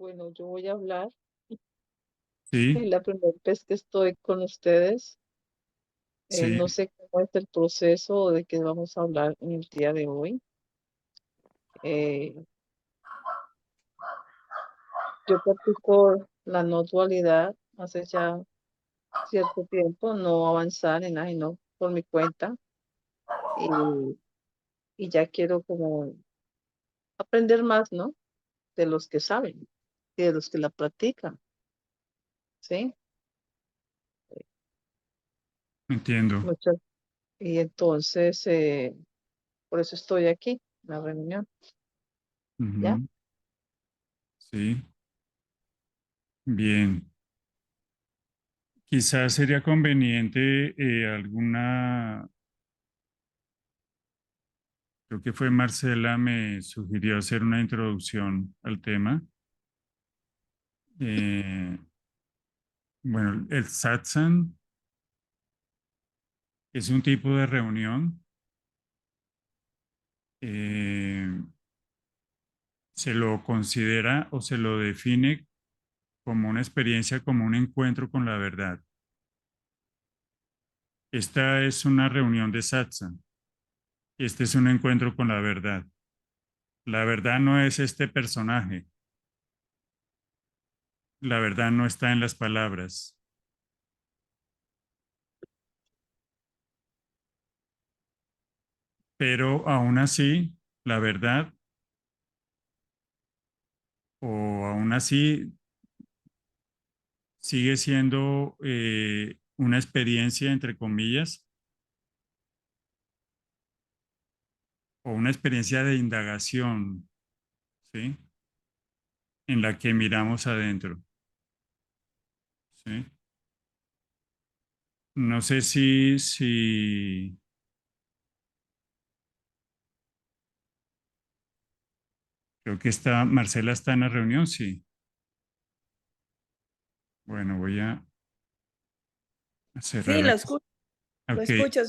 Bueno, yo voy a hablar. Es Sí, la primera vez que estoy con ustedes. sí, No sé cómo es el proceso o de qué vamos a hablar en el día de hoy. Eh, yo practico la no dualidad hace ya cierto tiempo, no avanzar en nada, y no por mi cuenta. Y, y ya quiero como aprender más, ¿no? De los que saben y de los que la practican, ¿sí? entiendo. Muchas. Y entonces, por eso estoy aquí, en la reunión, ¿ya? Ujú, sí, bien. Quizás sería conveniente creo que fue Marcela, me sugirió hacer una introducción al tema. Eh, bueno, el satsang es un tipo de reunión. eh, Se lo considera o se lo define como una experiencia, como un encuentro con la verdad. Esta es una reunión de satsang. Este es un encuentro con la verdad. La verdad no es este personaje. La verdad no está en las palabras. Pero aún así, la verdad, o aún así, sigue siendo una experiencia, entre comillas, o una experiencia de indagación, ¿sí? En la que miramos adentro, ¿sí? No sé si creo que Marcela está en la reunión, sí. Bueno, voy a Sí, cerrar aquí. lo Ok, escucho.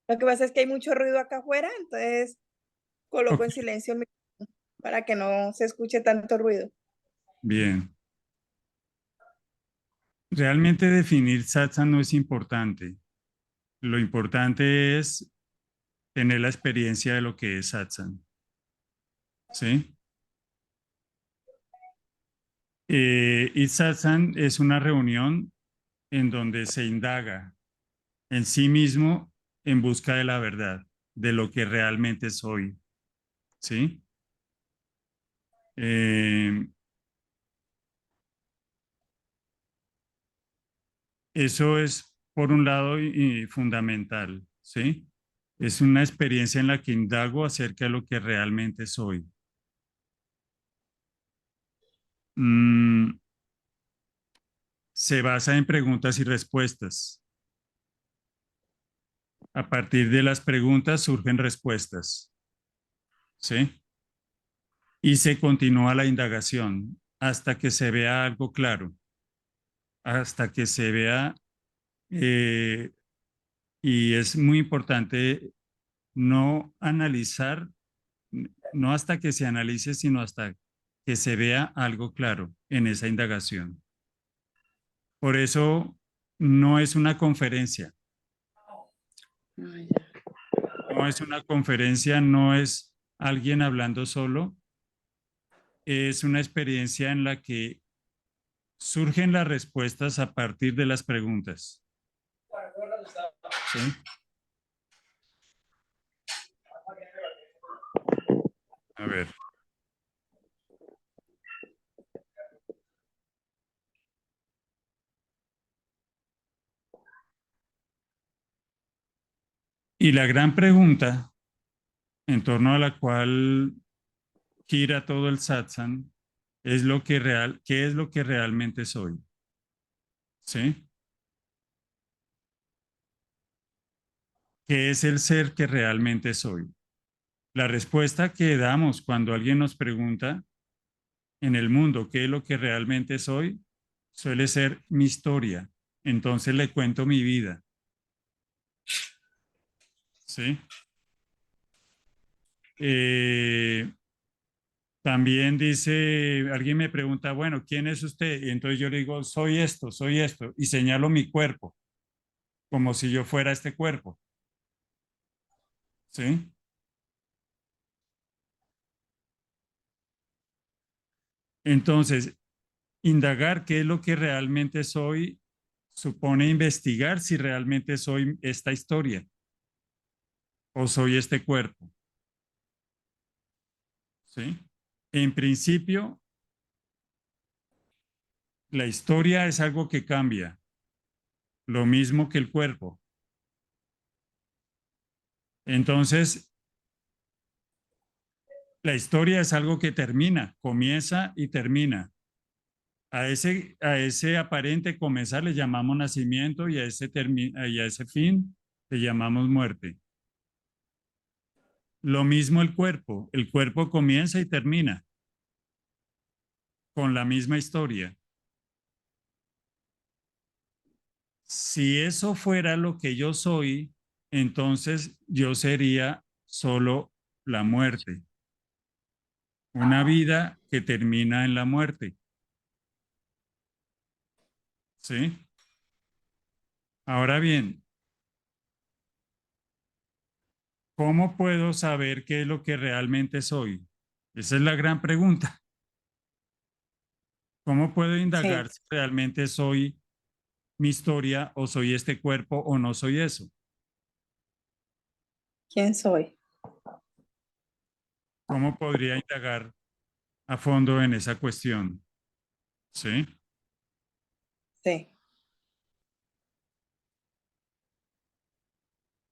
Lo que pasa es que hay mucho ruido acá afuera, entonces coloco ok, en silencio el micrófono para que no se escuche tanto ruido. bien. Realmente definir satsang no es importante. Lo importante es tener la experiencia de lo que es satsang, ¿sí? Y satsang es una reunión en donde se indaga en sí mismo en busca de la verdad, de lo que realmente soy, ¿sí? Eh, Eso es, por un lado, y fundamental, ¿sí? Es una experiencia en la que indago acerca de lo que realmente soy. Mm, Se basa en preguntas y respuestas. A partir de las preguntas surgen respuestas, ¿sí? Y se continúa la indagación hasta que se vea algo claro, hasta que se vea, eh, y es muy importante no analizar, no hasta que se analice, sino hasta que se vea algo claro en esa indagación. Por eso no es una conferencia, Ah, ya. no es una conferencia, no es alguien hablando solo, es una experiencia en la que surgen las respuestas a partir de las preguntas. ¿Sí? A ver. Y la gran pregunta en torno a la cual gira todo el satsang es ¿qué es lo que realmente soy? ¿Sí? ¿Qué es el ser que realmente soy? La respuesta que damos cuando alguien nos pregunta en el mundo qué es lo que realmente soy suele ser mi historia. Entonces le cuento mi vida. ¿Sí? Eh, También dice, alguien me pregunta, bueno, ¿quién es usted? Y entonces yo le digo, soy esto, y señalo mi cuerpo, como si yo fuera este cuerpo, ¿sí? Entonces, indagar qué es lo que realmente soy supone investigar si realmente soy esta historia o soy este cuerpo, ¿sí? En principio, la historia es algo que cambia, lo mismo que el cuerpo. Entonces, la historia es algo que termina, comienza y termina. A ese aparente comenzar le llamamos nacimiento y y a ese fin le llamamos muerte. Lo mismo el cuerpo comienza y termina con la misma historia. Si eso fuera lo que yo soy, entonces yo sería solo la muerte, una vida que termina en la muerte, ¿sí? Ahora bien, ¿cómo puedo saber qué es lo que realmente soy? Esa es la gran pregunta. ¿Cómo puedo Sí, indagar si realmente soy mi historia o soy este cuerpo o no soy eso? ¿quién soy? ¿Cómo podría indagar a fondo en esa cuestión? ¿Sí? Sí.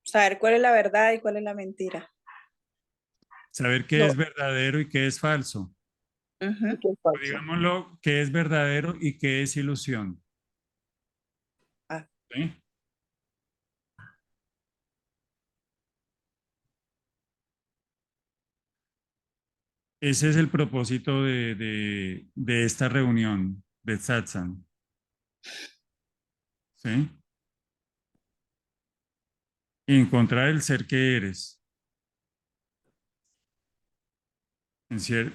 Saber cuál es la verdad y cuál es la mentira. Saber qué No, es verdadero y qué es falso. Ujú. y qué O falso. digámoslo, qué es verdadero y qué es ilusión. Ah, ¿Sí? Ese es el propósito de esta reunión de satsang. ¿Sí? Encontrar el ser que eres,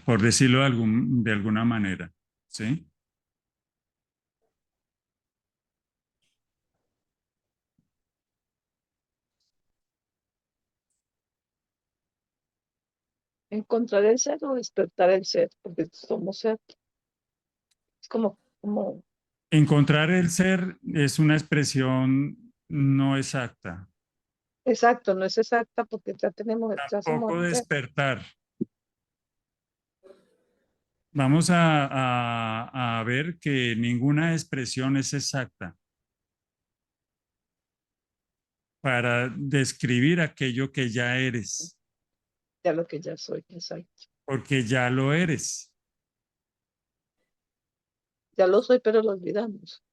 por decirlo de alguna manera. ¿Sí? Encontrar el ser o despertar el ser, porque somos ser. Es como, Encontrar el ser es una expresión no exacta. exacto, no es exacta porque ya somos Tampoco el ser. despertar. Vamos a ver que ninguna expresión es exacta para describir aquello que ya eres, Ya lo que ya soy, exacto. porque ya lo eres. Ya lo soy, pero lo olvidamos.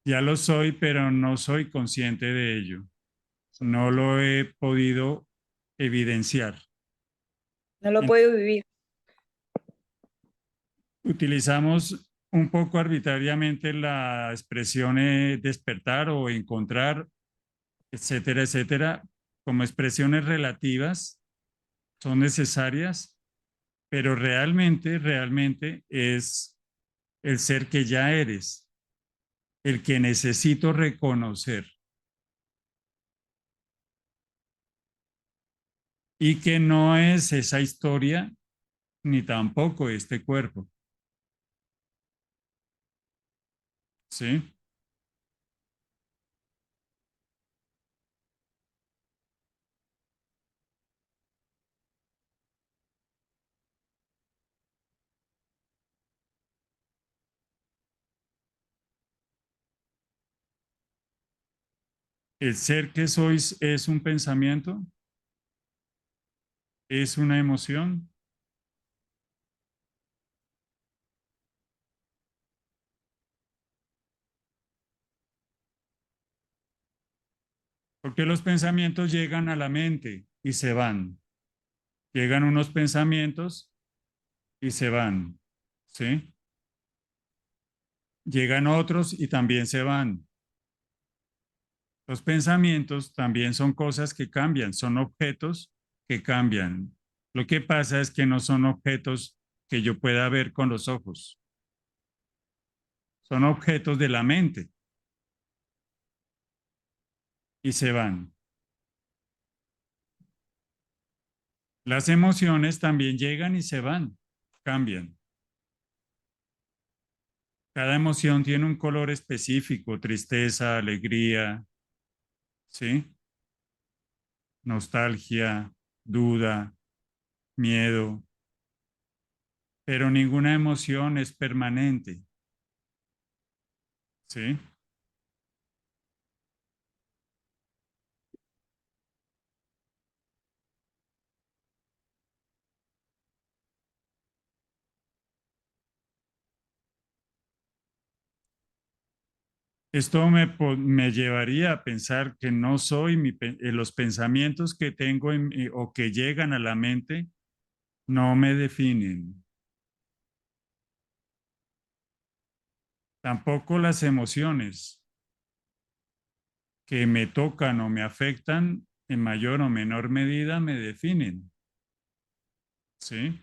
Ya lo soy, pero no soy consciente de ello. No lo he podido evidenciar. no lo puedo vivir. Utilizamos un poco arbitrariamente la expresión despertar o encontrar, etcétera, etcétera, como expresiones relativas, son necesarias, pero realmente es el ser que ya eres, el que necesito reconocer y que no es esa historia ni tampoco este cuerpo, ¿sí? El ser que sois es un pensamiento, es una emoción. Porque los pensamientos llegan a la mente y se van. Llegan unos pensamientos y se van, ¿sí? Llegan otros y también se van. Los pensamientos también son cosas que cambian, son objetos que cambian. Lo que pasa es que no son objetos que yo pueda ver con los ojos. Son objetos de la mente y se van. Las emociones también llegan y se van, cambian. Cada emoción tiene un color específico, tristeza, alegría, ¿sí? Nostalgia, duda, miedo, pero ninguna emoción es permanente, ¿sí? Esto me llevaría a pensar que no soy los pensamientos que tengo o que llegan a la mente no me definen. Tampoco las emociones que me tocan o me afectan en mayor o menor medida me definen, ¿sí?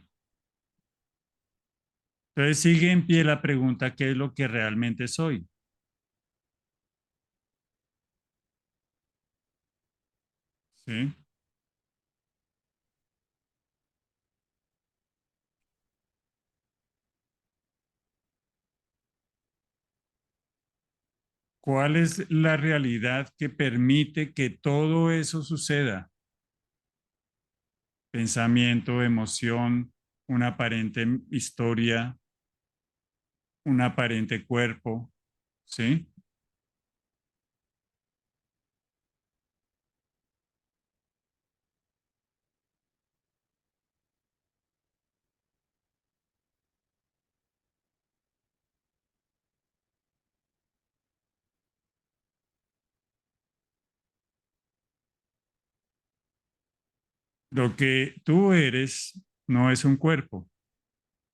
Entonces sigue en pie la pregunta, ¿qué es lo que realmente soy? ¿Sí? ¿Cuál es la realidad que permite que todo eso suceda? Pensamiento, emoción, una aparente historia, un aparente cuerpo, ¿sí? Lo que tú eres no es un cuerpo,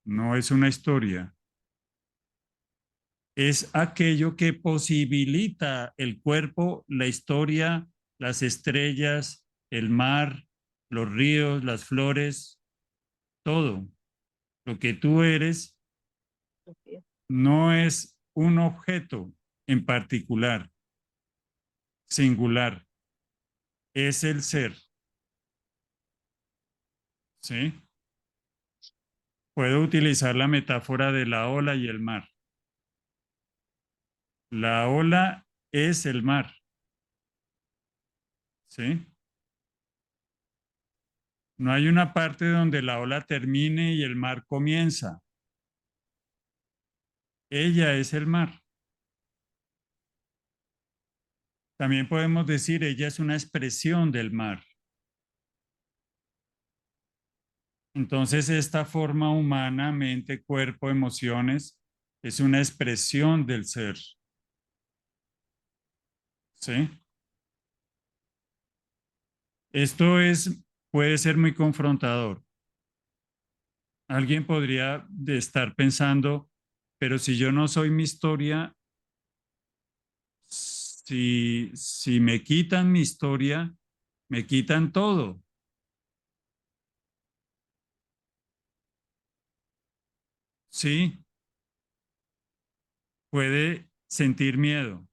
no es una historia, es aquello que posibilita el cuerpo, la historia, las estrellas, el mar, los ríos, las flores, todo. Lo que tú eres Así es. no es un objeto en particular, singular, es el ser, ¿sí? Puedo utilizar la metáfora de la ola y el mar. La ola es el mar, ¿sí? No hay una parte donde la ola termine y el mar comienza. Ella es el mar. También podemos decir, ella es una expresión del mar. Entonces, esta forma humana, mente, cuerpo, emociones, es una expresión del ser, ¿sí? Puede ser muy confrontador. Alguien podría estar pensando, pero si yo no soy mi historia, si me quitan mi historia, me quitan todo. Sí, puede sentir miedo,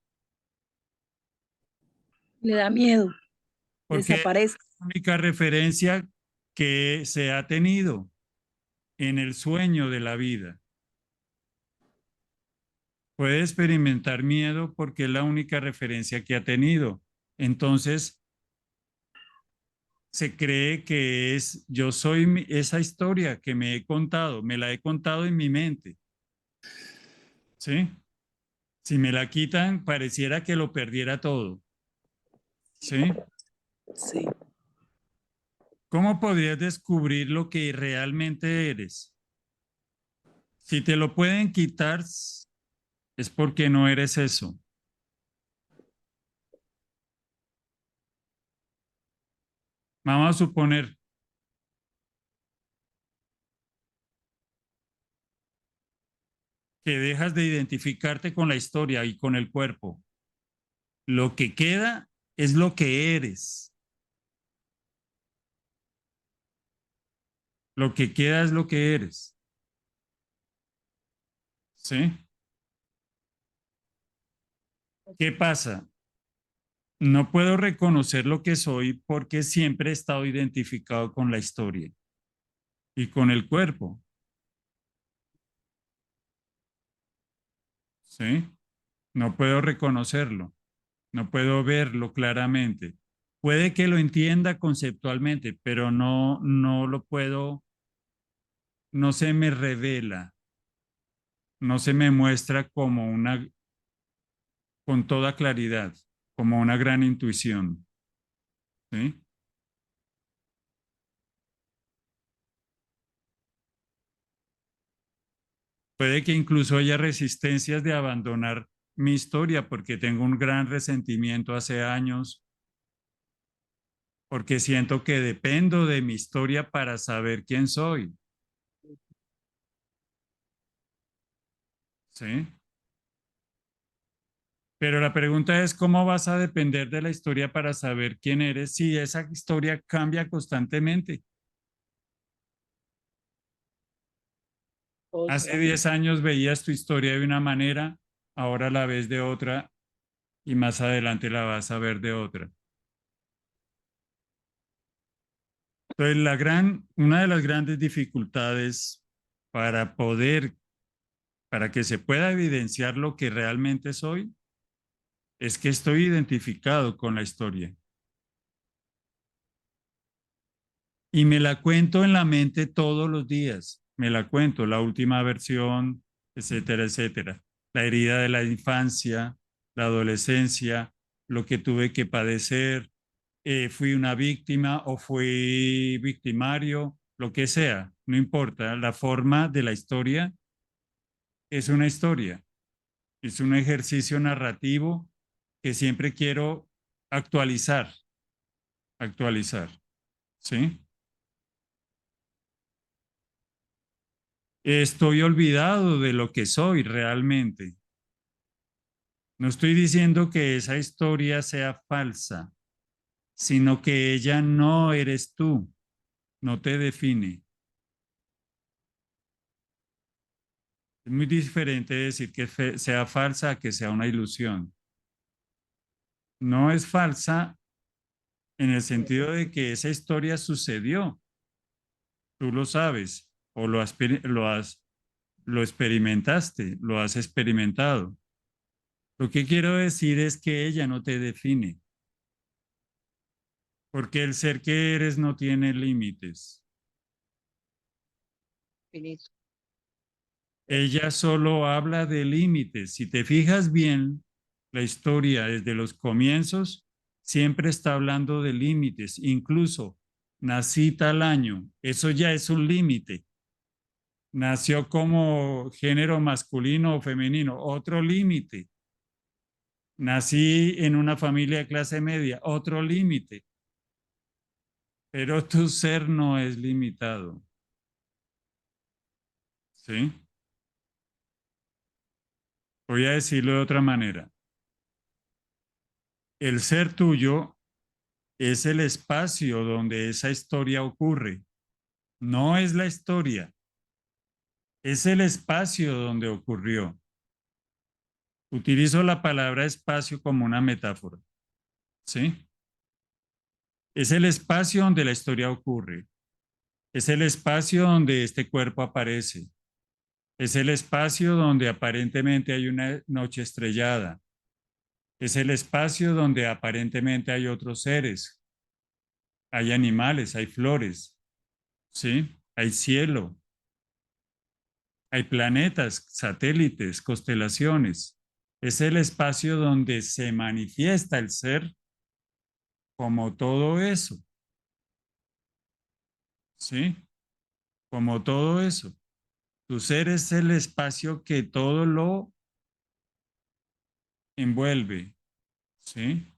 Le da miedo, porque es desaparece. la única referencia que se ha tenido en el sueño de la vida. Puede experimentar miedo porque es la única referencia que ha tenido. Entonces, se cree que yo soy esa historia que me he contado, me la he contado en mi mente, ¿sí? Si me la quitan, pareciera que lo perdiera todo, ¿sí? Sí. ¿Cómo podrías descubrir lo que realmente eres? Si te lo pueden quitar, es porque no eres eso. Vamos a suponer que dejas de identificarte con la historia y con el cuerpo. Lo que queda es lo que eres. Lo que queda es lo que eres. ¿Sí? ¿Qué pasa? No puedo reconocer lo que soy porque siempre he estado identificado con la historia y con el cuerpo. ¿Sí? No puedo reconocerlo, no puedo verlo claramente. Puede que lo entienda conceptualmente, pero no lo puedo, no se me revela, no se me muestra como una, con toda claridad, como una gran intuición. ¿Sí? Puede que incluso haya resistencias de abandonar mi historia porque tengo un gran resentimiento hace años, porque siento que dependo de mi historia para saber quién soy. ¿Sí? Pero la pregunta es, ¿cómo vas a depender de la historia para saber quién eres si esa historia cambia constantemente? Hace Otra. 10 años veías tu historia de una manera, ahora la ves de otra y más adelante la vas a ver de otra. Entonces, una de las grandes dificultades para poder, para que se pueda evidenciar lo que realmente soy, es que estoy identificado con la historia. Y me la cuento en la mente todos los días. Me la cuento, la última versión, etcétera, etcétera. La herida de la infancia, la adolescencia, lo que tuve que padecer, fui una víctima o fui victimario, lo que sea, no importa. La forma de la historia es una historia, es un ejercicio narrativo que siempre quiero actualizar, actualizar, ¿sí? Estoy olvidado de lo que soy realmente. No estoy diciendo que esa historia sea falsa, sino que ella no eres tú, no te define. Es muy diferente decir que sea falsa a que sea una ilusión. No es falsa en el sentido de que esa historia sucedió, tú lo sabes o lo experimentaste, lo has experimentado. Lo que quiero decir es que ella no te define. Porque el ser que eres no tiene límites. Finito. Ella solo habla de límites. Si te fijas bien, la historia desde los comienzos siempre está hablando de límites. Incluso nací tal año. Eso ya es un límite. Nació como género masculino o femenino. Otro límite. Nací en una familia de clase media. Otro límite. Pero tu ser no es limitado. ¿Sí? Voy a decirlo de otra manera. El ser tuyo es el espacio donde esa historia ocurre. No es la historia, es el espacio donde ocurrió. Utilizo la palabra espacio como una metáfora, ¿sí? Es el espacio donde la historia ocurre. Es el espacio donde este cuerpo aparece. Es el espacio donde aparentemente hay una noche estrellada. Es el espacio donde aparentemente hay otros seres. Hay animales, hay flores, ¿sí? Hay cielo, hay planetas, satélites, constelaciones. Es el espacio donde se manifiesta el ser como todo eso, ¿sí? Como todo eso. Tu ser es el espacio que todo lo envuelve, ¿sí?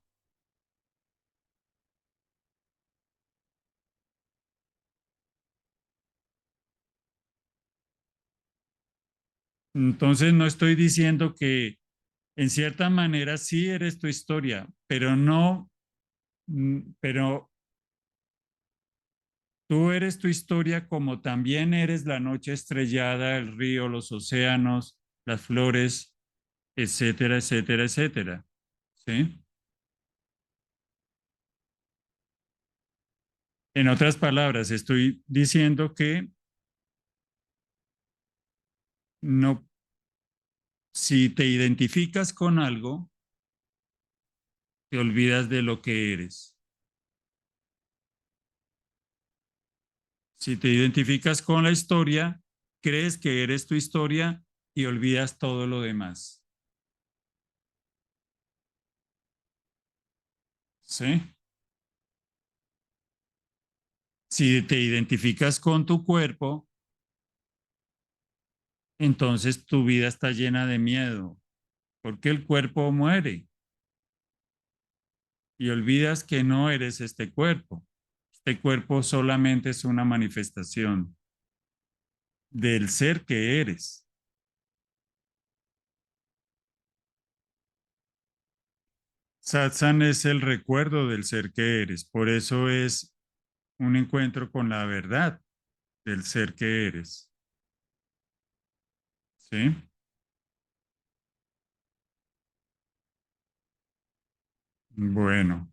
Entonces no estoy diciendo que en cierta manera sí eres tu historia, pero no, pero tú eres tu historia como también eres la noche estrellada, el río, los océanos, las flores, etcétera, etcétera, etcétera. ¿Sí? En otras palabras, estoy diciendo que no, si te identificas con algo, te olvidas de lo que eres. Si te identificas con la historia, crees que eres tu historia y olvidas todo lo demás. ¿Sí? Si te identificas con tu cuerpo, entonces tu vida está llena de miedo, porque el cuerpo muere y olvidas que no eres este cuerpo. Este cuerpo solamente es una manifestación del ser que eres. Satsang es el recuerdo del ser que eres, por eso es un encuentro con la verdad del ser que eres. ¿Sí? Bueno,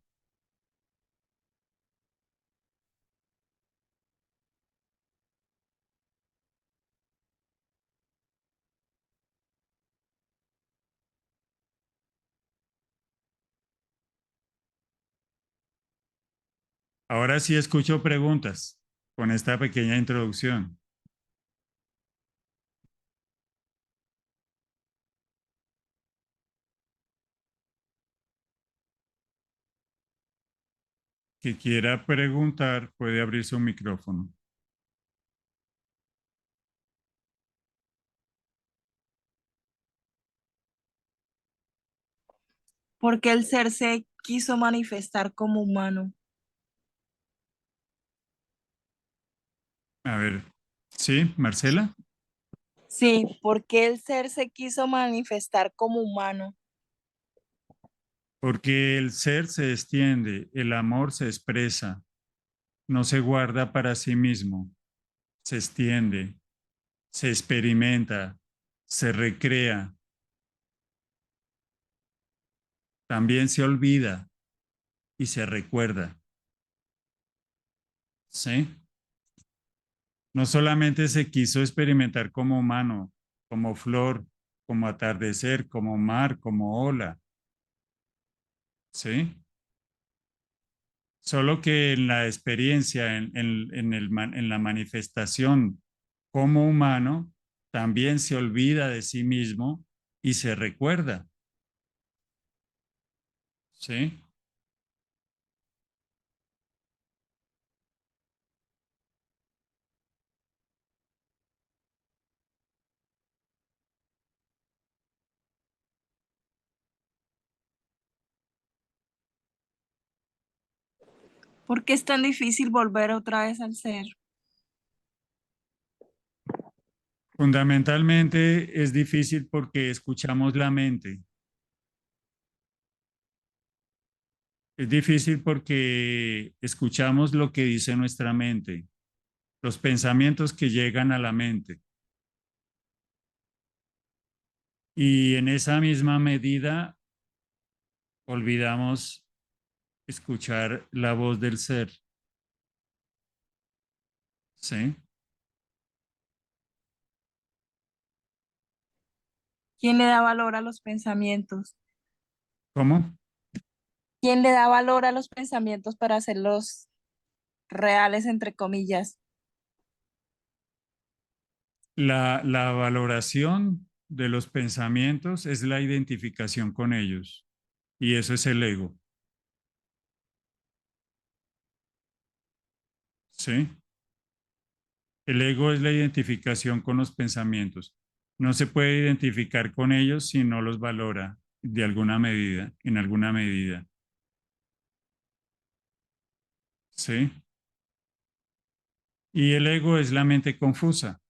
ahora sí escucho preguntas con esta pequeña introducción. Que quiera preguntar puede abrir su micrófono. Porque el ser se quiso manifestar como humano. A ver, ¿sí, Marcela? Sí, porque el ser se quiso manifestar como humano. Porque el ser se extiende, el amor se expresa, no se guarda para sí mismo, se extiende, se experimenta, se recrea, también se olvida y se recuerda. ¿Sí? No solamente se quiso experimentar como humano, como flor, como atardecer, como mar, como ola. ¿Sí? Solo que en la experiencia, en la manifestación como humano, también se olvida de sí mismo y se recuerda. ¿Sí? ¿Por qué es tan difícil volver otra vez al ser? Fundamentalmente es difícil porque escuchamos la mente. Es difícil porque escuchamos lo que dice nuestra mente, los pensamientos que llegan a la mente. Y en esa misma medida olvidamos escuchar la voz del ser. ¿Sí? ¿Quién le da valor a los pensamientos? ¿Cómo? ¿Quién le da valor a los pensamientos para hacerlos reales, entre comillas? La valoración de los pensamientos es la identificación con ellos. Y eso es el ego. ¿Sí? El ego es la identificación con los pensamientos. No se puede identificar con ellos si no los valora de alguna medida, en alguna medida. ¿Sí? Y el ego es la mente confusa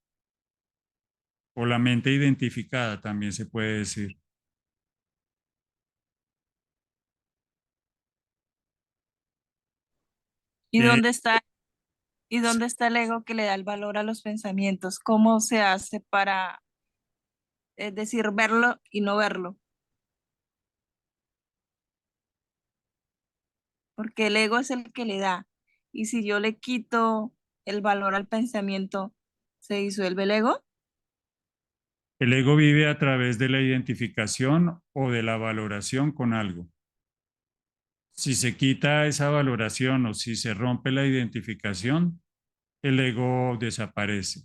o la mente identificada, también se puede decir. ¿Y Eh, dónde está, y dónde está el ego que le da el valor a los pensamientos? ¿Cómo se hace es decir, verlo y no verlo, porque el ego es el que le da. Y si yo le quito el valor al pensamiento, ¿se disuelve el ego? El ego vive a través de la identificación o de la valoración con algo. Si se quita esa valoración o si se rompe la identificación, el ego desaparece.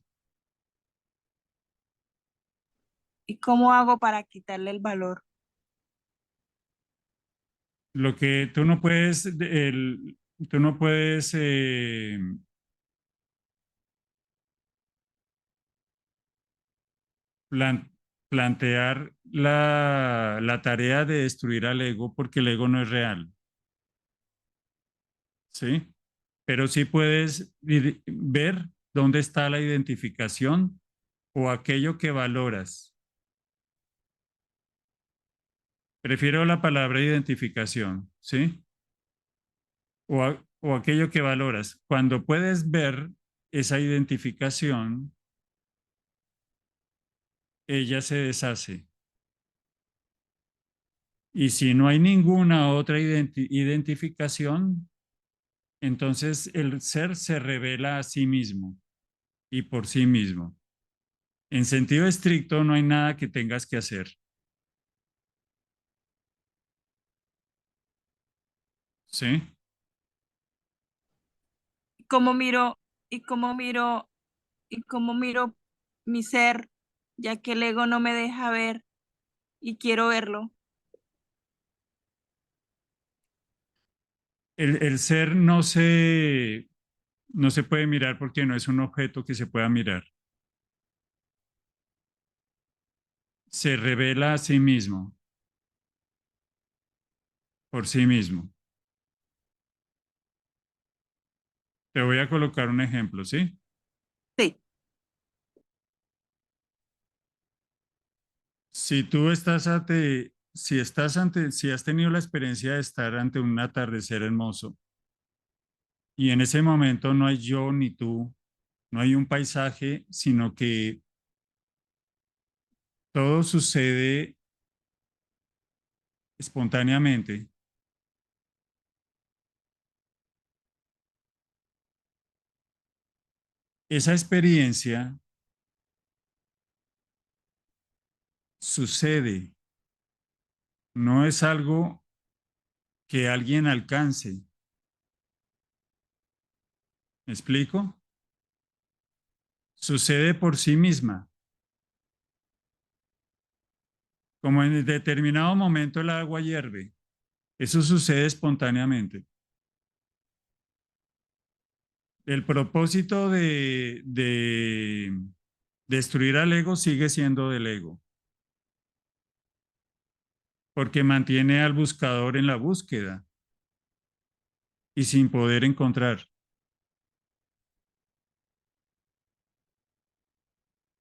¿Y cómo hago para quitarle el valor? Lo que tú no puedes, tú no puedes plan- plantear la tarea de destruir al ego porque el ego no es real, ¿sí? Pero sí puedes ver dónde está la identificación o aquello que valoras. Prefiero la palabra identificación, ¿sí? O aquello que valoras. Cuando puedes ver esa identificación, ella se deshace. Y si no hay ninguna otra identificación, entonces el ser se revela a sí mismo y por sí mismo. En sentido estricto, no hay nada que tengas que hacer, ¿sí? ¿Y cómo miro, y cómo miro, y cómo miro mi ser, ya que el ego no me deja ver y quiero verlo? El ser no se puede mirar porque no es un objeto que se pueda mirar. Se revela a sí mismo, por sí mismo. Te voy a colocar un ejemplo, ¿sí? Sí, Si tú estás ante, si estás ante, si has tenido la experiencia de estar ante un atardecer hermoso y en ese momento no hay yo ni tú, no hay un paisaje, sino que todo sucede espontáneamente. Esa experiencia sucede, no es algo que alguien alcance. ¿Me explico? Sucede por sí misma. Como en determinado momento el agua hierve. Eso sucede espontáneamente. El propósito de destruir al ego sigue siendo del ego, porque mantiene al buscador en la búsqueda y sin poder encontrar.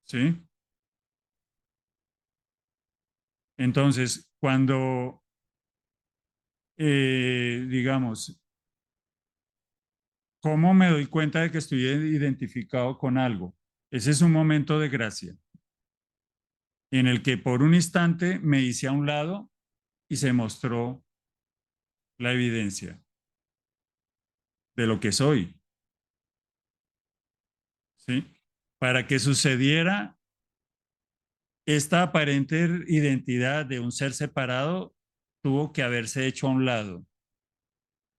¿Sí? Entonces, cuando, digamos, ¿cómo me doy cuenta de que estoy identificado con algo? Ese es un momento de gracia en el que por un instante me hice a un lado y se mostró la evidencia de lo que soy, ¿sí? Para que sucediera esta aparente identidad de un ser separado, tuvo que haberse hecho a un lado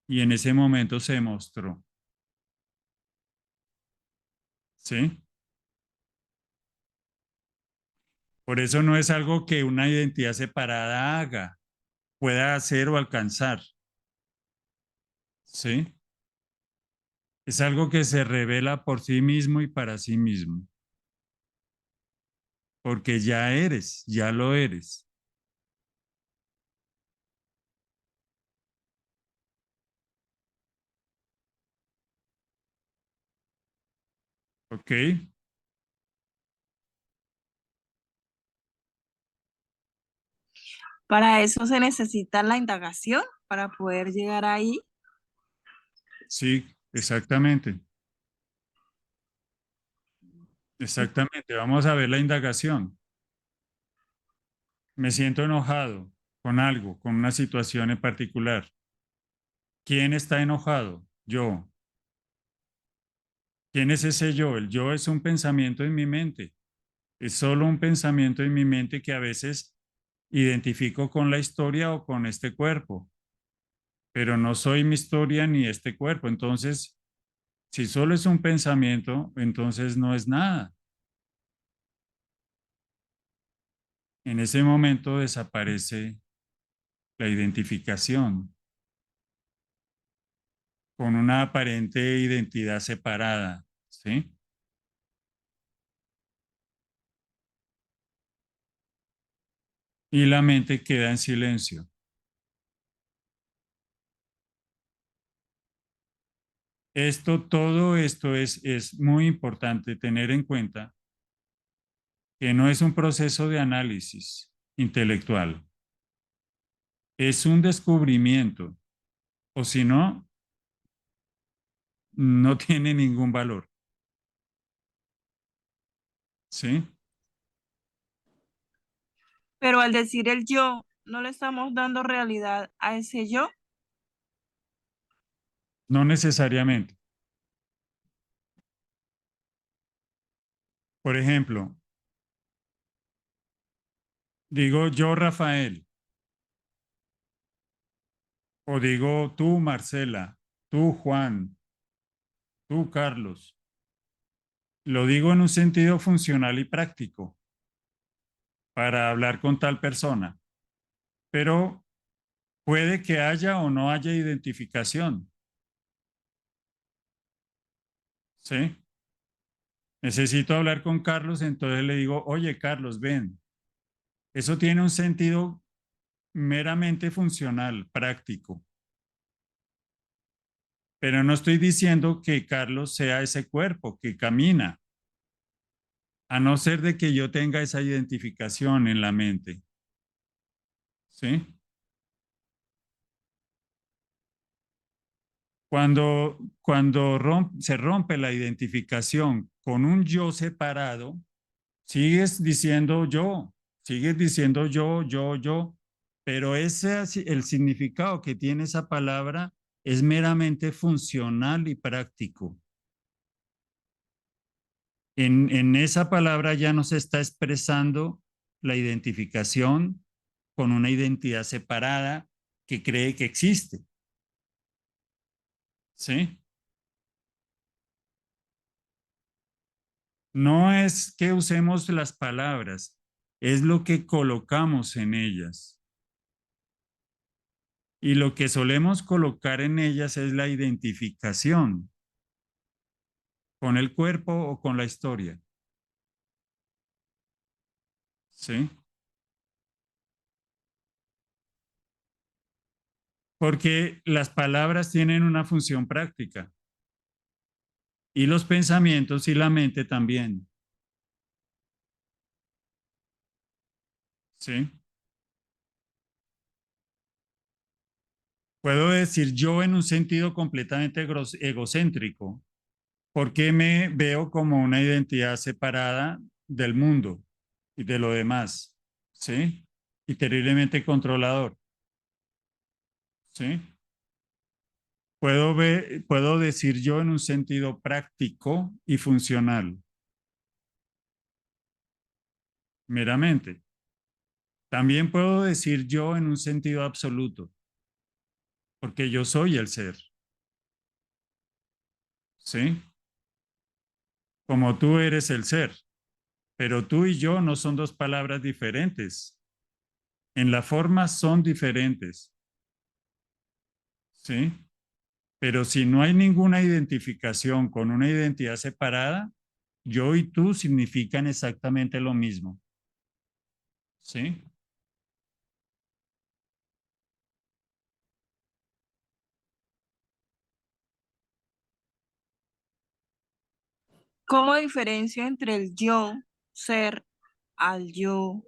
y en ese momento se mostró, ¿sí? Por eso no es algo que una identidad separada haga, pueda hacer o alcanzar, ¿sí? Es algo que se revela por sí mismo y para sí mismo, porque ya eres, ya lo eres, ¿ok? para eso se necesita la indagación, para poder llegar ahí. Sí, exactamente, exactamente. Vamos a ver la indagación. Me siento enojado con algo, con una situación en particular. ¿Quién está enojado? Yo. ¿Quién es ese yo? El yo es un pensamiento en mi mente. Es solo un pensamiento en mi mente que a veces identifico con la historia o con este cuerpo, pero no soy mi historia ni este cuerpo. Entonces, si solo es un pensamiento, entonces no es nada. En ese momento desaparece la identificación con una aparente identidad separada, ¿sí? Y la mente queda en silencio. Todo esto es muy importante tener en cuenta que no es un proceso de análisis intelectual, es un descubrimiento, o si no, no tiene ningún valor, ¿sí? Pero al decir el yo, no le estamos dando realidad a ese yo. No necesariamente. Por ejemplo, digo yo, Rafael, o digo tú, Marcela, tú, Juan, tú, Carlos. Lo digo en un sentido funcional y práctico para hablar con tal persona, pero puede que haya o no haya identificación, ¿sí? Necesito hablar con Carlos, entonces le digo, oye, Carlos, ven. Eso tiene un sentido meramente funcional, práctico, pero no estoy diciendo que Carlos sea ese cuerpo que camina, a no ser de que yo tenga esa identificación en la mente, ¿sí? Cuando se rompe la identificación con un yo separado, sigues diciendo yo, sigues diciendo yo, pero el significado que tiene esa palabra es meramente funcional y práctico. En esa palabra ya no se está expresando la identificación con una identidad separada que cree que existe, ¿sí? No es que usemos las palabras, es lo que colocamos en ellas. Y lo que solemos colocar en ellas es la identificación con el cuerpo o con la historia, ¿sí? Porque las palabras tienen una función práctica y los pensamientos y la mente también, ¿sí? Puedo decir yo en un sentido completamente egocéntrico, porque me veo como una identidad separada del mundo y de lo demás, ¿sí? Y terriblemente controlador, ¿sí? Puedo decir yo en un sentido práctico y funcional, meramente. También puedo decir yo en un sentido absoluto, porque yo soy el ser, ¿sí? Como tú eres el ser, pero tú y yo no son dos palabras diferentes. En la forma son diferentes, ¿sí? Pero si no hay ninguna identificación con una identidad separada, yo y tú significan exactamente lo mismo, ¿sí? ¿Cómo diferencio entre el yo, ser, al yo,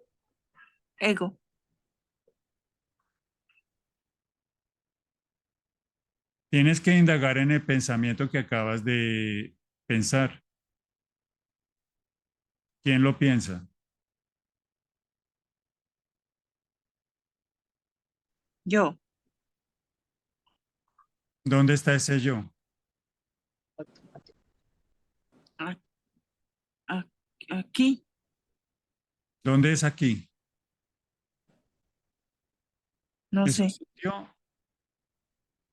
ego? Tienes que indagar en el pensamiento que acabas de pensar. ¿Quién lo piensa? Yo. ¿Dónde está ese yo? a- Aquí. ¿Dónde es aquí? No ¿Es un sé. sitio?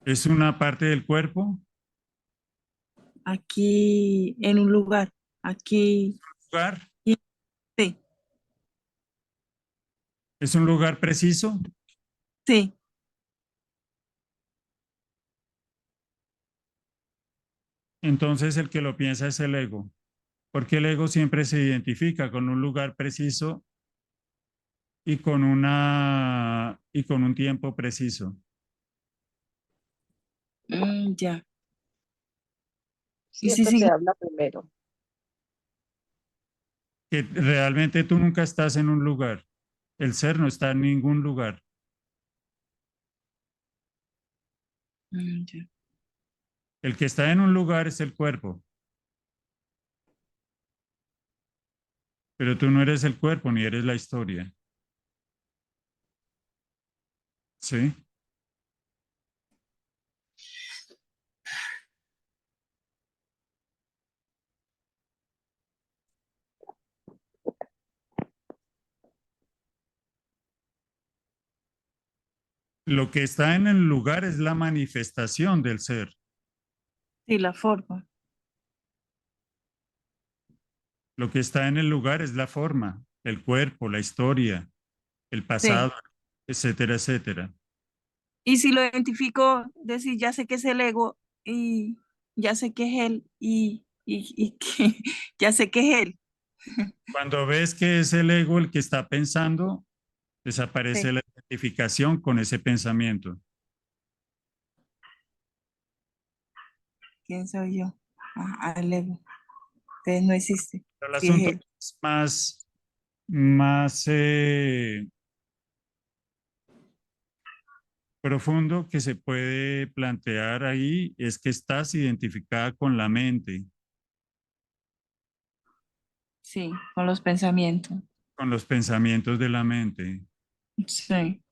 ¿Es una parte del cuerpo? Aquí en un lugar. Aquí. ¿Lugar? Sí. ¿Es un lugar preciso? Sí. Entonces el que lo piensa es el ego, porque el ego siempre se identifica con un lugar preciso y con un tiempo preciso. Ya. Y si Siempre se sigue. habla primero. Que realmente tú nunca estás en un lugar. El ser no está en ningún lugar. Ya. El que está en un lugar es el cuerpo, pero tú no eres el cuerpo ni eres la historia. ¿Sí? Lo que está en el lugar es la manifestación del ser. Sí, la forma. Lo que está en el lugar es la forma, el cuerpo, la historia, el Sí. pasado, etcétera, etcétera. Y si lo identifico, decir, ya sé que es el ego y ya sé que es él y que ya sé que es él. Cuando ves que es el ego el que está pensando, desaparece Sí. la identificación con ese pensamiento. ¿Quién soy yo? El ego. Entonces no existe. Pero el Si es asunto él. es más profundo que se puede plantear ahí es que estás identificada con la mente, Sí, con los pensamientos. con los pensamientos de la mente. Sí.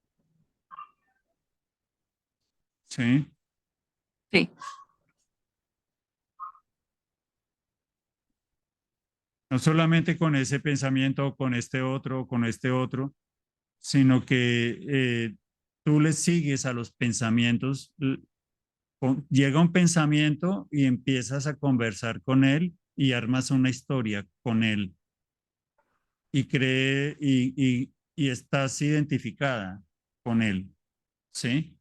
¿Sí? Sí. No solamente con ese pensamiento o con este otro, sino que tú le sigues a los pensamientos. Llega un pensamiento y empiezas a conversar con él y armas una historia con él y y estás identificada con él, ¿sí?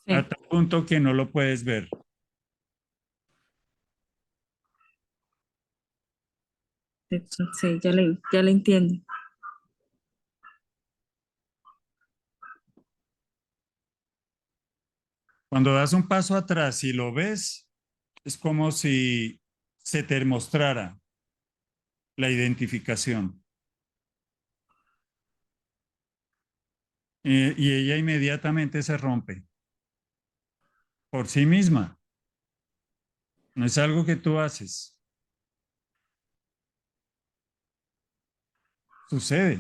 A Sí. tal punto que no lo puedes ver. Sí, ya le entiendo. Cuando das un paso atrás y lo ves, es como si se te mostrara la identificación. Y ella inmediatamente se rompe por sí misma. No es algo que tú haces. Sucede.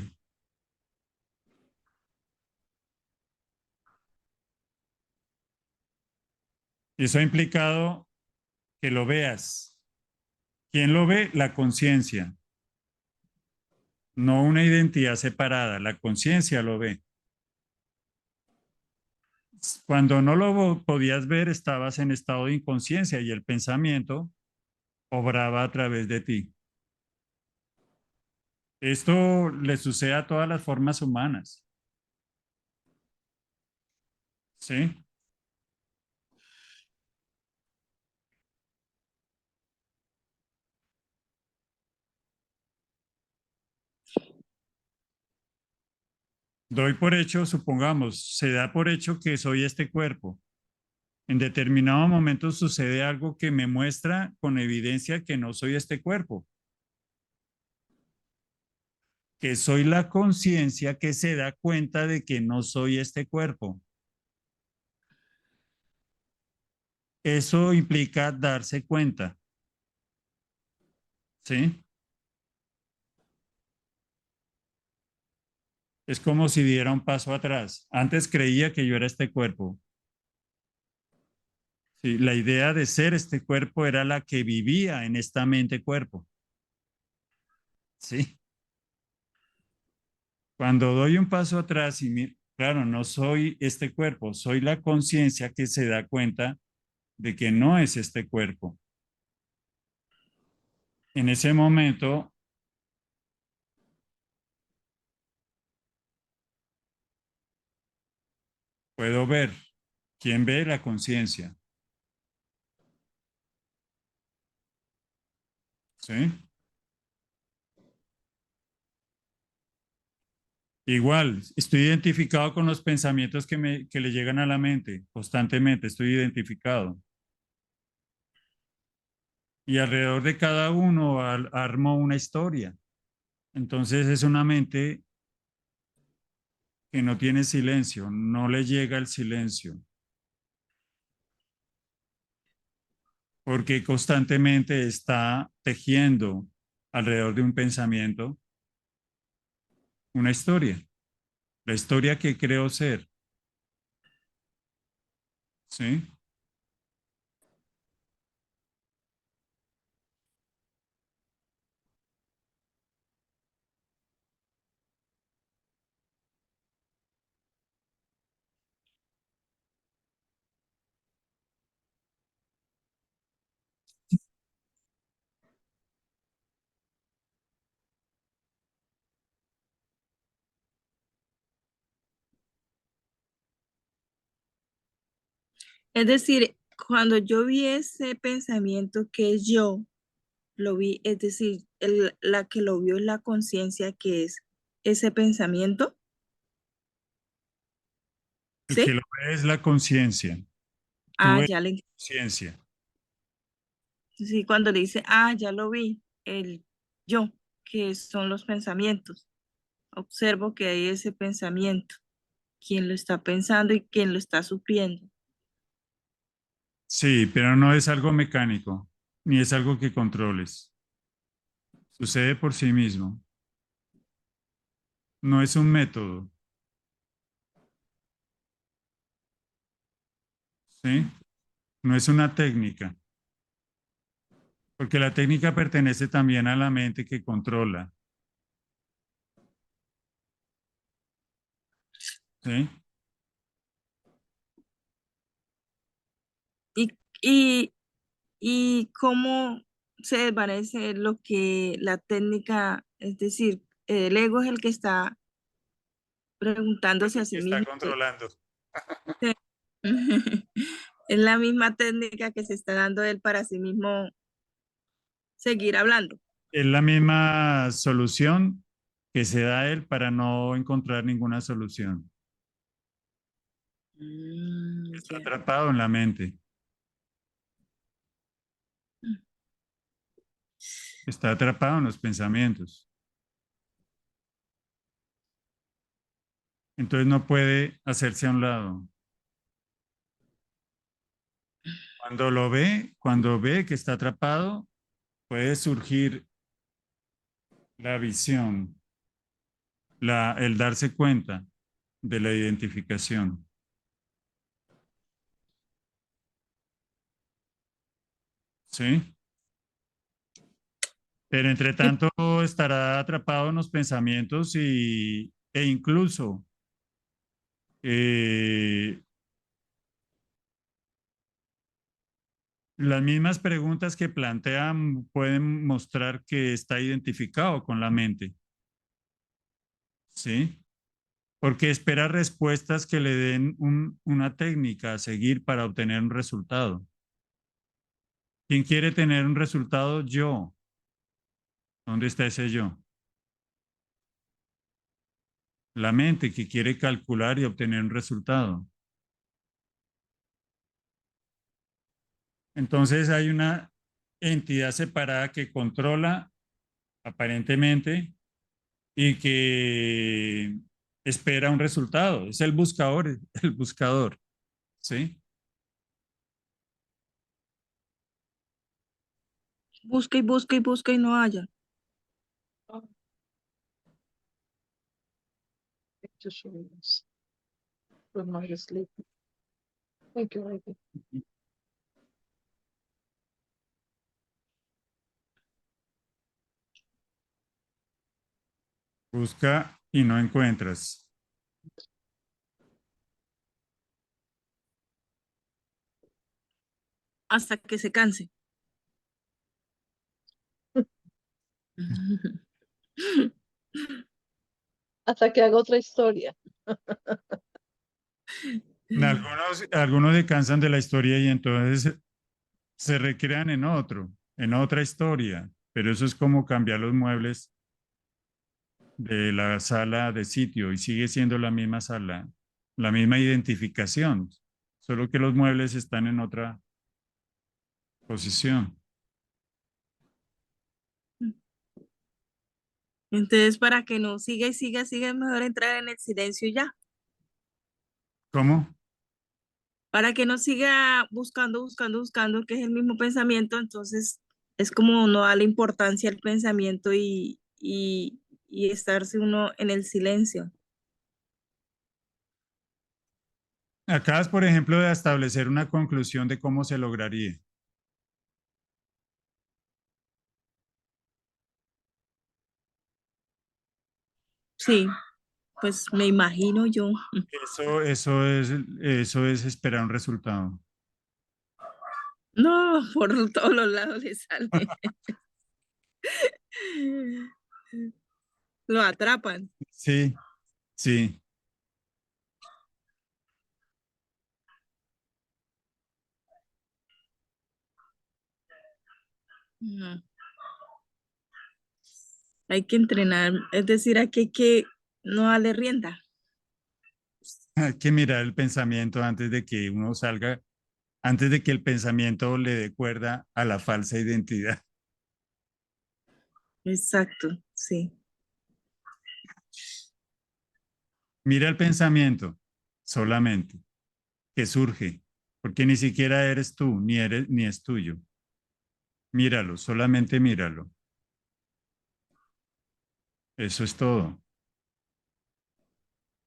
Y eso ha implicado que lo veas. ¿Quién lo ve? La conciencia, no una identidad separada. La conciencia lo ve. Cuando no lo podías ver, estabas en estado de inconsciencia y el pensamiento obraba a través de ti. Esto le sucede a todas las formas humanas, ¿sí? Doy por hecho, supongamos, se da por hecho que soy este cuerpo. En determinado momento sucede algo que me muestra con evidencia que no soy este cuerpo, que soy la conciencia que se da cuenta de que no soy este cuerpo. Eso implica darse cuenta, ¿sí? Es como si diera un paso atrás. Antes creía que yo era este cuerpo. Sí, la idea de ser este cuerpo era la que vivía en esta mente-cuerpo. Sí. Cuando doy un paso atrás y, claro, no soy este cuerpo, soy la conciencia que se da cuenta de que no es este cuerpo. En ese momento puedo ver. ¿Quién ve? La conciencia. ¿Sí? Igual, estoy identificado con los pensamientos que le llegan a la mente constantemente, estoy identificado. Y alrededor de cada uno armo una historia. Entonces es una mente que no tiene silencio, no le llega el silencio, porque constantemente está tejiendo alrededor de un pensamiento una historia, la historia que creo ser. ¿Sí? Es decir, cuando yo vi ese pensamiento que es yo, lo vi, es decir, la que lo vio es la conciencia que es ese pensamiento, El que lo ¿sí? ve es la conciencia. Tú Ah, eres ya le, conciencia. sí, cuando le dice, ah, ya lo vi, el yo, que son los pensamientos. Observo que hay ese pensamiento, quién lo está pensando y quién lo está sufriendo. Sí, pero no es algo mecánico, ni es algo que controles. Sucede por sí mismo. No es un método, ¿sí? No es una técnica, porque la técnica pertenece también a la mente que controla, ¿sí? Y, y, y cómo se desvanece lo que la técnica, es decir, el ego es el que está preguntándose a sí Está mismo. controlando. Es la misma técnica que se está dando él para sí mismo seguir hablando. Es la misma solución que se da a él para no encontrar ninguna solución. Está Ya. atrapado en la mente, está atrapado en los pensamientos. Entonces no puede hacerse a un lado. Cuando ve que está atrapado, puede surgir la visión, el darse cuenta de la identificación. ¿Sí? Pero entre Y, tanto estará atrapado en los pensamientos e incluso eh, las mismas preguntas que plantean pueden mostrar que está identificado con la mente. ¿Sí? Porque espera respuestas que le den una técnica a seguir para obtener un resultado. ¿Quién quiere tener un resultado? Yo. ¿Dónde está ese yo? La mente que quiere calcular y obtener un resultado. Entonces hay una entidad separada que controla aparentemente y que espera un resultado. Es el buscador, el buscador, ¿sí? busca y busca y busca y no haya. just show me this. With my sleep. Thank you, Reiki. Busca y no encuentras. Hasta que se canse. Hasta que haga otra historia. Algunos se cansan de la historia y entonces se recrean en otra historia, pero eso es como cambiar los muebles de la sala de sitio y sigue siendo la misma sala, la misma identificación, solo que los muebles están en otra posición. Entonces, para que no siga y siga, siga, es mejor entrar en el silencio ya. ¿Cómo? Para que no siga buscando, buscando, buscando, que es el mismo pensamiento, entonces es como no darle importancia al pensamiento y estarse uno en el silencio. Acabas, por ejemplo, de establecer una conclusión de cómo se lograría. Sí, pues me imagino yo. Eso es esperar un resultado. No, por todos los lados le sale. Lo atrapan. Sí, sí. No. Hay que entrenar, es decir, aquí hay que no darle rienda. Hay que mirar el pensamiento antes de que uno salga, antes de que el pensamiento le dé cuerda a la falsa identidad. Exacto, sí. Mira el pensamiento solamente que surge, porque ni siquiera eres tú, ni es tuyo. Míralo, solamente míralo. Eso es todo.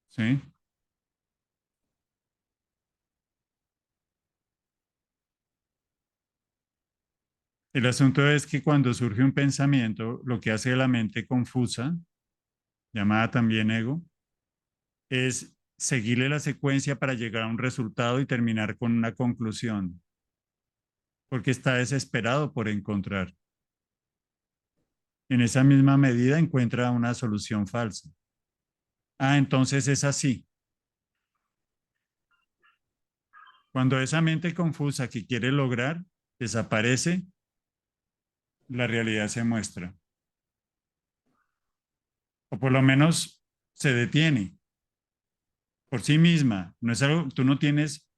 ¿Sí? El asunto es que cuando surge un pensamiento, lo que hace la mente confusa, llamada también ego, es seguirle la secuencia para llegar a un resultado y terminar con una conclusión, porque está desesperado por encontrar. En esa misma medida encuentra una solución falsa. Ah, entonces es así. Cuando esa mente confusa que quiere lograr desaparece, la realidad se muestra. O por lo menos se detiene por sí misma. No es algo, tú no tienes,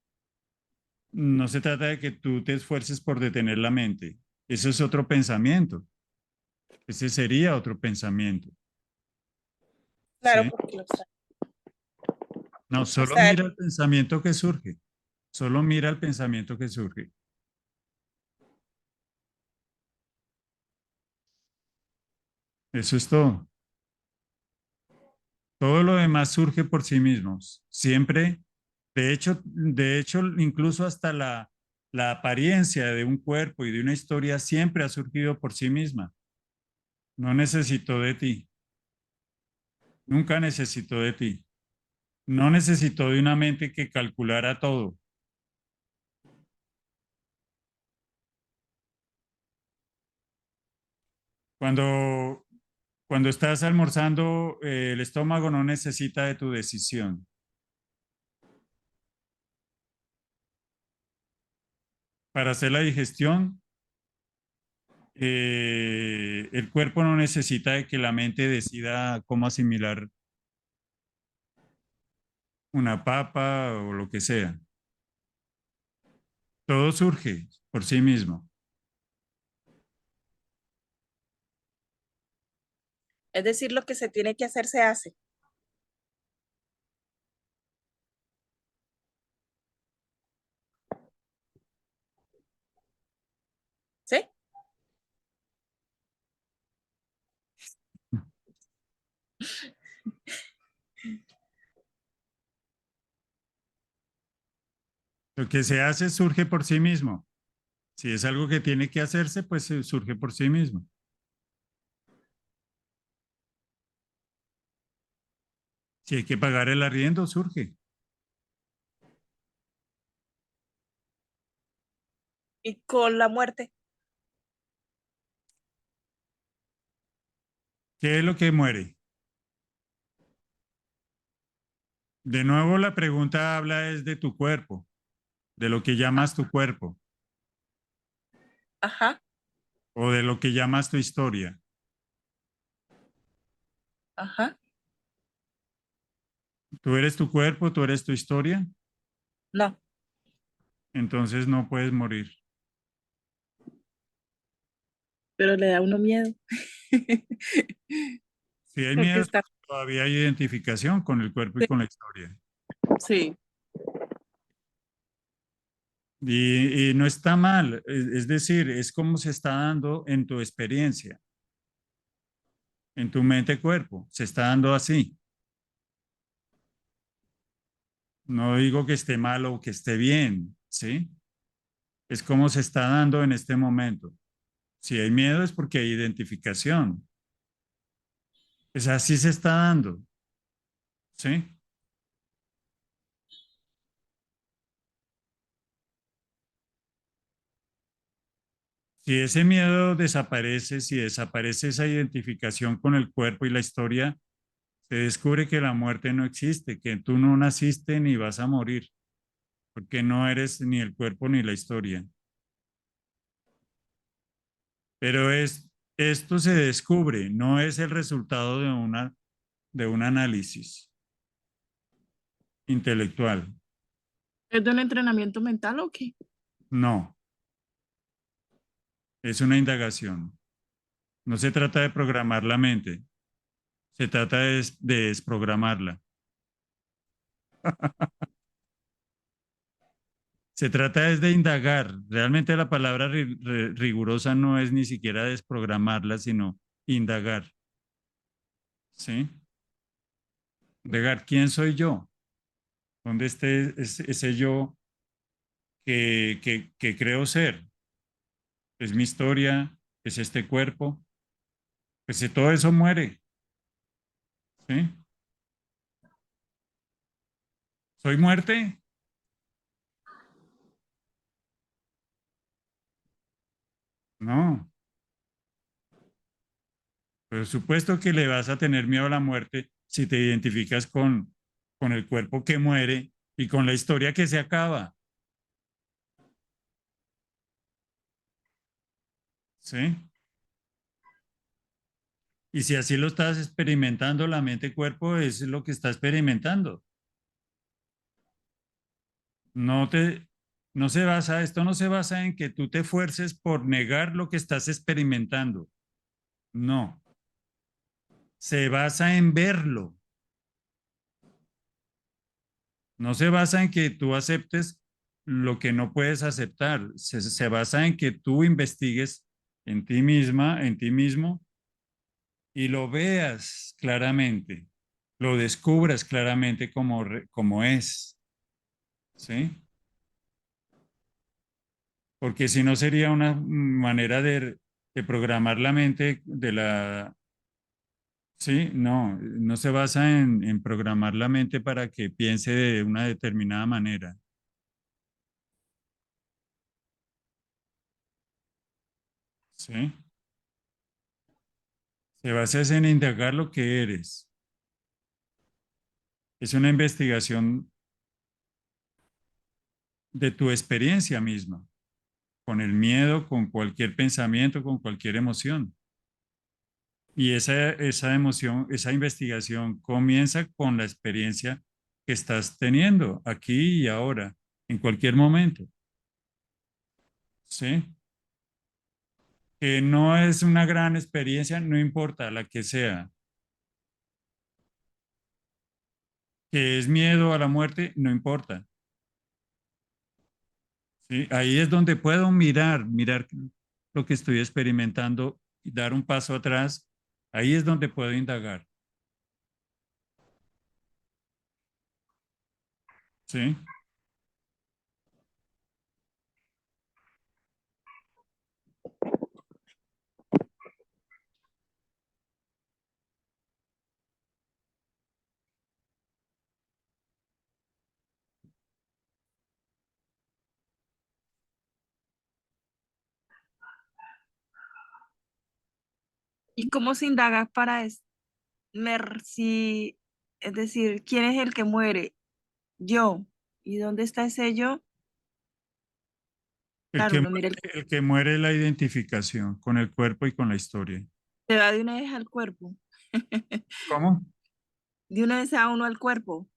no se trata de que tú te esfuerces por detener la mente. Eso es otro pensamiento. Ese sería otro pensamiento. Claro, ¿Sí? porque No, o solo sea, mira el pensamiento que surge. Solo mira el pensamiento que surge. Eso es todo. Todo lo demás surge por sí mismos. Siempre, de hecho, incluso hasta la apariencia de un cuerpo y de una historia siempre ha surgido por sí misma. No necesitó de ti. Nunca necesitó de ti. No necesitó de una mente que calculara todo. Cuando, cuando estás almorzando, el estómago no necesita de tu decisión. Para hacer la digestión, el cuerpo no necesita de que la mente decida cómo asimilar una papa o lo que sea. Todo surge por sí mismo. es decir, lo que se tiene que hacer se hace. ¿Sí? Lo que se hace surge por sí mismo. Si es algo que tiene que hacerse, pues surge por sí mismo. Si hay que pagar el arriendo, surge. Y con la muerte. ¿Qué es lo que muere? De nuevo, la pregunta habla es de tu cuerpo, de lo que llamas tu cuerpo Ajá, o de lo que llamas tu historia. ajá. Tú eres tu cuerpo, tú eres tu historia, No, entonces no puedes morir. pero le da a uno miedo. Si hay Porque miedo, está, todavía hay identificación con el cuerpo y con la historia. sí. Y no está mal, es decir, es como se está dando en tu experiencia, en tu mente-cuerpo, se está dando así. No digo que esté mal o que esté bien, ¿sí? Es como se está dando en este momento. Si hay miedo es porque hay identificación. Es así se está dando, ¿sí? Si ese miedo desaparece, si desaparece esa identificación con el cuerpo y la historia, se descubre que la muerte no existe, que tú no naciste ni vas a morir, porque no eres ni el cuerpo ni la historia. Pero esto se descubre, no es el resultado de un análisis intelectual. ¿Es de un entrenamiento mental o qué? No, es una indagación. No se trata de programar la mente, se trata de desprogramarla. Se trata es de indagar. Realmente la palabra rigurosa no es ni siquiera desprogramarla, sino indagar. ¿Sí? Indagar quién soy yo, dónde esté ese yo que creo ser. Es mi historia, es este cuerpo. Pues si todo eso muere, ¿sí? ¿Soy muerte? No. Por supuesto que le vas a tener miedo a la muerte si te identificas con el cuerpo que muere y con la historia que se acaba. ¿Sí? Y si así lo estás experimentando, la mente-cuerpo es lo que está experimentando. No te, no se basa, esto no se basa en que tú te esfuerces por negar lo que estás experimentando. No, se basa en verlo. No se basa en que tú aceptes lo que no puedes aceptar. Se basa en que tú investigues en ti misma, en ti mismo, y lo veas claramente, lo descubras claramente como es. ¿Sí? Porque si no sería una manera de programar la mente de la... Sí, no, no se basa en programar la mente para que piense de una determinada manera. ¿Sí? Se basa es en indagar lo que eres. Es una investigación de tu experiencia misma, con el miedo, con cualquier pensamiento, con cualquier emoción. Y esa emoción, esa investigación comienza con la experiencia que estás teniendo aquí y ahora, en cualquier momento. ¿Sí? Que no es una gran experiencia, no importa la que sea. Que es miedo a la muerte, no importa. ¿Sí? Ahí es donde puedo mirar lo que estoy experimentando y dar un paso atrás. Ahí es donde puedo indagar. ¿Sí? ¿Y cómo se indaga para si, es decir, quién es el que muere? Yo. ¿Y dónde está ese yo? Claro, uno mira El que muere es la identificación con el cuerpo y con la historia. se va de una vez al cuerpo. ¿Cómo? De una vez a uno al cuerpo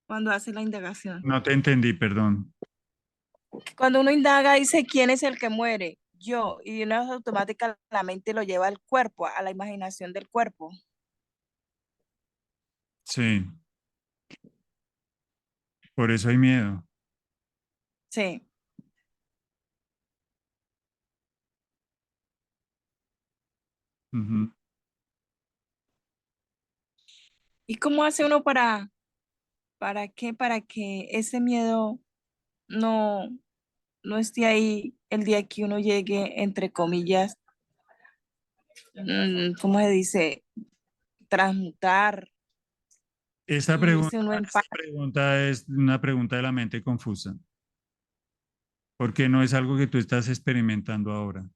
cuando hace la indagación. No te entendí, perdón. Cuando uno indaga, dice quién es el que muere. Yo. Y de una vez automática la mente lo lleva al cuerpo, a la imaginación del cuerpo. Sí, por eso hay miedo. Sí. Ujú. ¿Y cómo hace uno para qué? Para que ese miedo no, no esté ahí el día que uno llegue, entre comillas, ¿cómo se dice? Transmutar y irse uno en paz. Esa pregunta es una pregunta de la mente confusa, porque no es algo que tú estás experimentando ahora.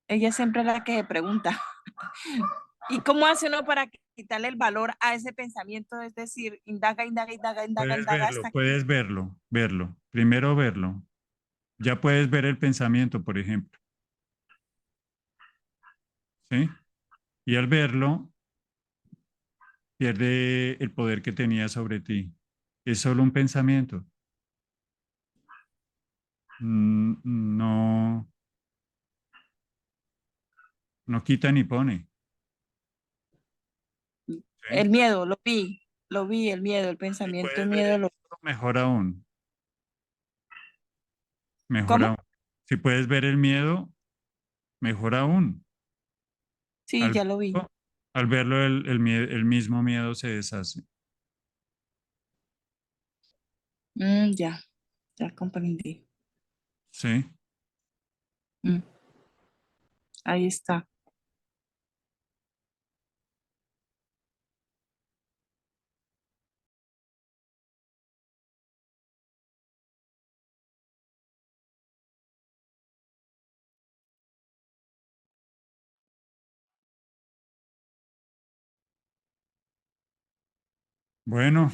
Ella siempre es la que se pregunta. ¿Y cómo hace uno para quitarle el valor a ese pensamiento? Es decir, indaga, indaga, indaga, indaga, indaga hasta que... Puedes verlo. Primero verlo. Ya puedes ver el pensamiento, por ejemplo, ¿sí? Y al verlo, pierde el poder que tenía sobre ti. Es solo un pensamiento. No, no quita ni pone, ¿sí? El miedo, lo vi, el miedo, el Si pensamiento, puedes el ver el miedo. miedo, mejor aún, mejor ¿Cómo? aún. Si puedes ver el miedo, mejor aún. Sí, Al ya lo vi. verlo, al verlo el mismo miedo se deshace, Ya, ya comprendí. ¿sí? Mm, ahí está. Bueno,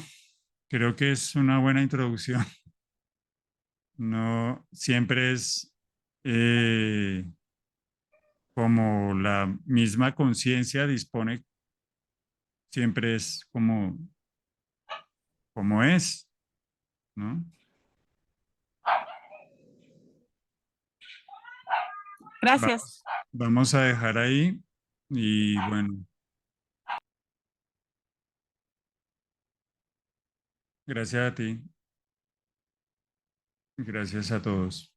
creo que es una buena introducción. No siempre es como la misma conciencia dispone, siempre es como es, ¿no? Gracias. Vamos a dejar ahí y bueno, gracias a ti, gracias a todos.